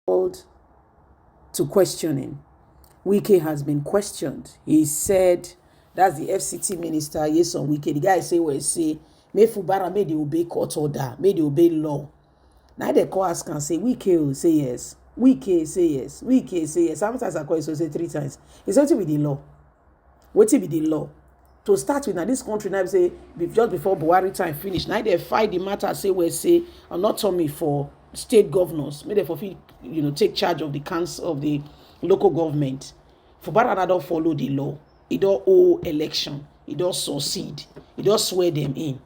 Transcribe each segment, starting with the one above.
called to questioning. Wike has been questioned. He said, that's the FCT minister, yes, on Wike. The guy say, may Fubara may they obey court order, may they obey law. Now they call us and say, Wike will say yes. Wike say yes. Wike say yes. Sometimes I call it so say 3 times. It's something with the law. What be the law? To start with, now this country now say just before Buhari time finish. Now they fight the matter. Say autonomy for state governors. May they for take charge of the council of the local government. Fubara don't follow the law. He don't owe election. He don't succeed. He don't swear them in.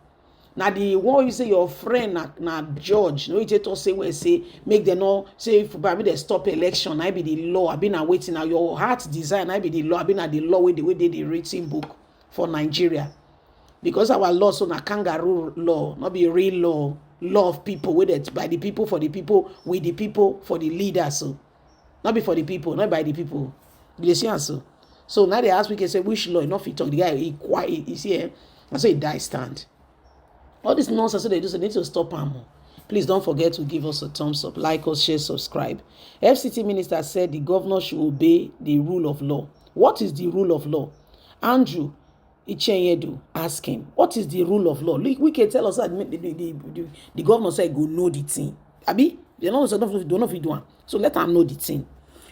Now the one you say your friend na judge, no it to say make them know say if they stop election, I be the law. I been waiting now your heart design, I be the law. I been at the law with the way they written book for Nigeria. Because our law so na kangaroo law, not be real law of people with it by the people for the people with the people for the leaders. So not be for the people, not by the people. You see answer. So now they ask we can say which law enough he talk the guy he quiet is here and so he die stand. All this nonsense they do, so they need to stop them. Please don't forget to give us a thumbs up, like us, share, subscribe. FCT minister said the governor should obey the rule of law. What is the rule of law? Andrew Ichenyedu ask him, what is the rule of law? We can tell us that the governor said go know the thing. Abi, they don't know if you do one. So let them know the thing.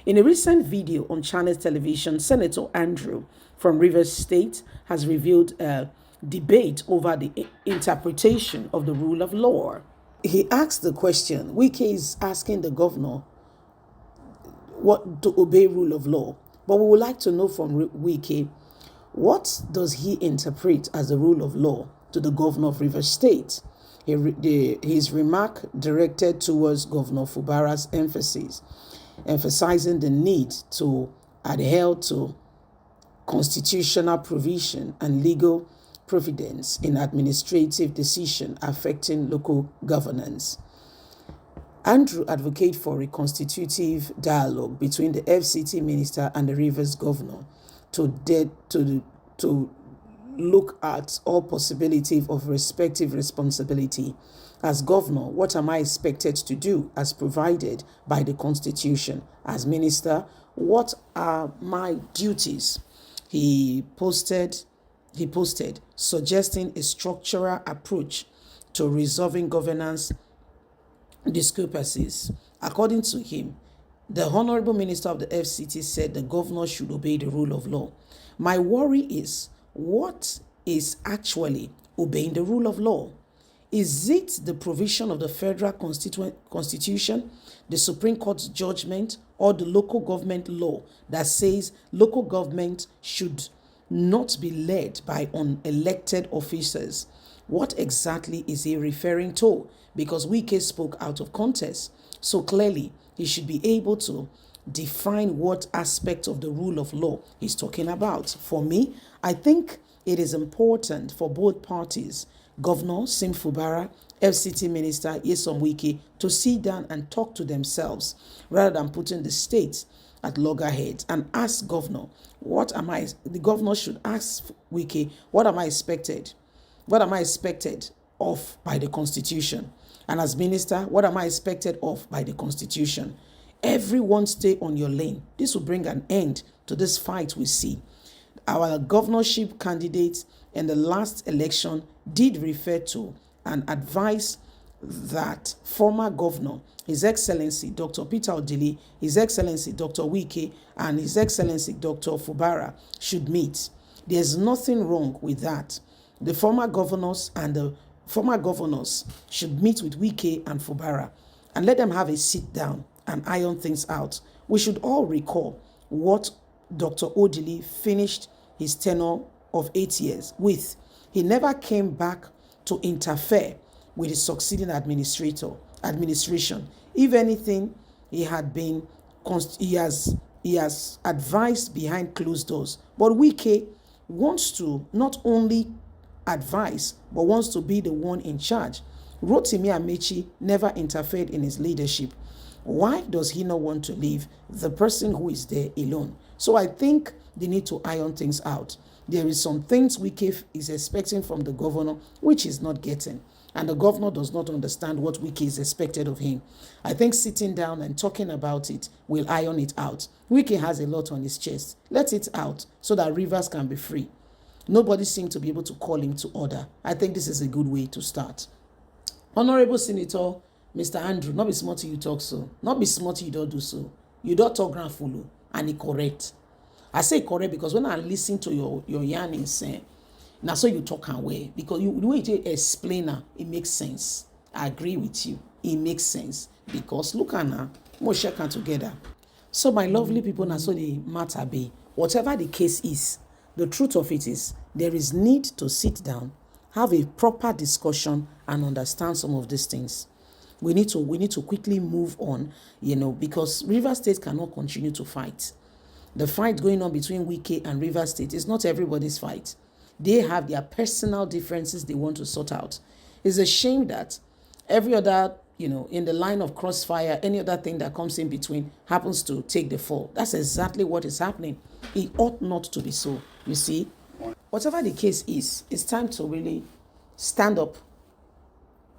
In a recent video on Channels Television, Senator Andrew from Rivers State has revealed debate over the interpretation of the rule of law. He asked the question, Wike is asking the governor what to obey rule of law. But we would like to know from Wike, what does he interpret as the rule of law to the governor of Rivers State? His remark directed towards Governor Fubara's emphasizing the need to adhere to constitutional provision and legal providence in administrative decision affecting local governance. Andrew advocated for a constitutive dialogue between the FCT minister and the Rivers governor to look at all possibility of respective responsibility. As governor, what am I expected to do as provided by the Constitution? As minister, what are my duties? He posted suggesting a structural approach to resolving governance discrepancies. According to him, the Honorable Minister of the FCT said the governor should obey the rule of law. My worry is, what is actually obeying the rule of law? Is it the provision of the Federal Constitution, the Supreme Court's judgment, or the local government law that says local government should not be led by unelected officers? What exactly is he referring to? Because Wike spoke out of context. So clearly, he should be able to define what aspect of the rule of law he's talking about. For me, I think it is important for both parties, Governor Sim Fubara, FCT Minister Nyesom Wike, to sit down and talk to themselves rather than putting the state at loggerheads and ask Governor, the governor should ask Wike, what am I expected? What am I expected of by the Constitution? And as minister, what am I expected of by the Constitution? Everyone stay on your lane. This will bring an end to this fight we see. Our governorship candidates in the last election did refer to and advise that former governor, His Excellency Dr. Peter Odili, His Excellency Dr. Wike, and His Excellency Dr. Fubara should meet. There's nothing wrong with that. The former governors should meet with Wike and Fubara and let them have a sit down and iron things out. We should all recall what Dr. Odili finished his tenure of 8 years with. He never came back to interfere with his succeeding administration. If anything, he has advised behind closed doors. But Wike wants to not only advise, but wants to be the one in charge. Rotimi Amechi never interfered in his leadership. Why does he not want to leave the person who is there alone? So I think they need to iron things out. There is some things Wike is expecting from the governor, which he's not getting. And the governor does not understand what Wike is expected of him. I think sitting down and talking about it will iron it out. Wike has a lot on his chest. Let it out so that Rivers can be free. Nobody seemed to be able to call him to order. I think this is a good way to start. Honorable Senator, Mr. Andrew, not be smart you talk so. Not be smart you don't do so. You don't talk grand follow and it correct. I say correct because when I listen to your yarning, now so you talk away because the way you explain it makes sense. I agree with you. It makes sense because look at now, more shaken together. So my lovely people, now so the matter be whatever the case is, the truth of it is there is need to sit down, have a proper discussion, and understand some of these things. We need to quickly move on, because Rivers State cannot continue to fight. The fight going on between Wike and Rivers State is not everybody's fight. They have their personal differences they want to sort out. It's a shame that every other, in the line of crossfire, any other thing that comes in between happens to take the fall. That's exactly what is happening. It ought not to be so. You see, whatever the case is, it's time to really stand up.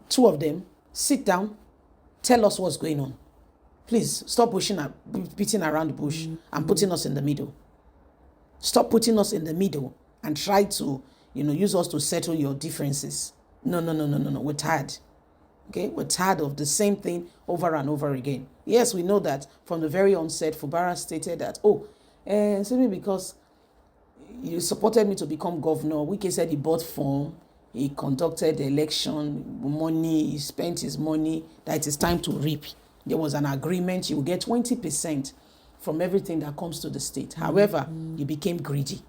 Two of them, sit down, tell us what's going on. Please stop beating around the bush and putting us in the middle. Stop putting us in the middle and try to, use us to settle your differences. No. We're tired. Okay? We're tired of the same thing over and over again. Yes, we know that from the very onset, Fubara stated that, simply because you supported me to become governor, Wike said he bought form, he conducted the election, money, he spent his money, that it is time to reap. There was an agreement, you will get 20% from everything that comes to the state. However, you became greedy.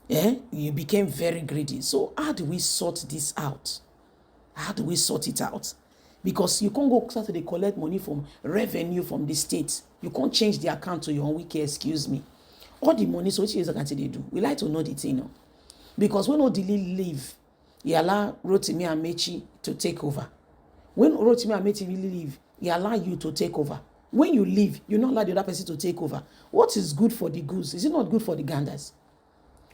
You became very greedy. So how do we sort this out? How do we sort it out? Because you can't go start to collect money from revenue from the state. You can't change the account to your own Wike, excuse me. All the money, so which is what they do? We like to know the thing. Because when Odili leave, he allow Rotimi and Mechi to take over. When Rotimi and Mechi really leave, he allow you to take over. When you leave, you not allow the other person to take over. What is good for the goose? Is it not good for the ganders?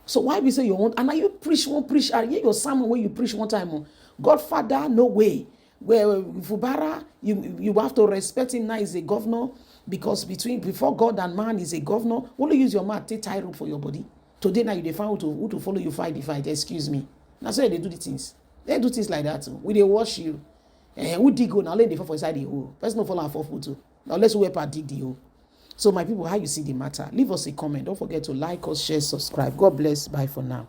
So why we say you want, and now you preach, I hear your sermon when you preach one time, Godfather, no way. Where Fubara, you have to respect him now as a governor, because before God and man is a governor, only use your mouth, take tie rope for your body. Today now you find who to follow you fight the fight, excuse me. That's why they do the things. They do things like that too. We they wash you. Who dig go now let the fall for inside the hole. Person no fall and fall too. Now let's whoever dig the hole. So my people, how you see the matter? Leave us a comment. Don't forget to like us, share, subscribe. God bless. Bye for now.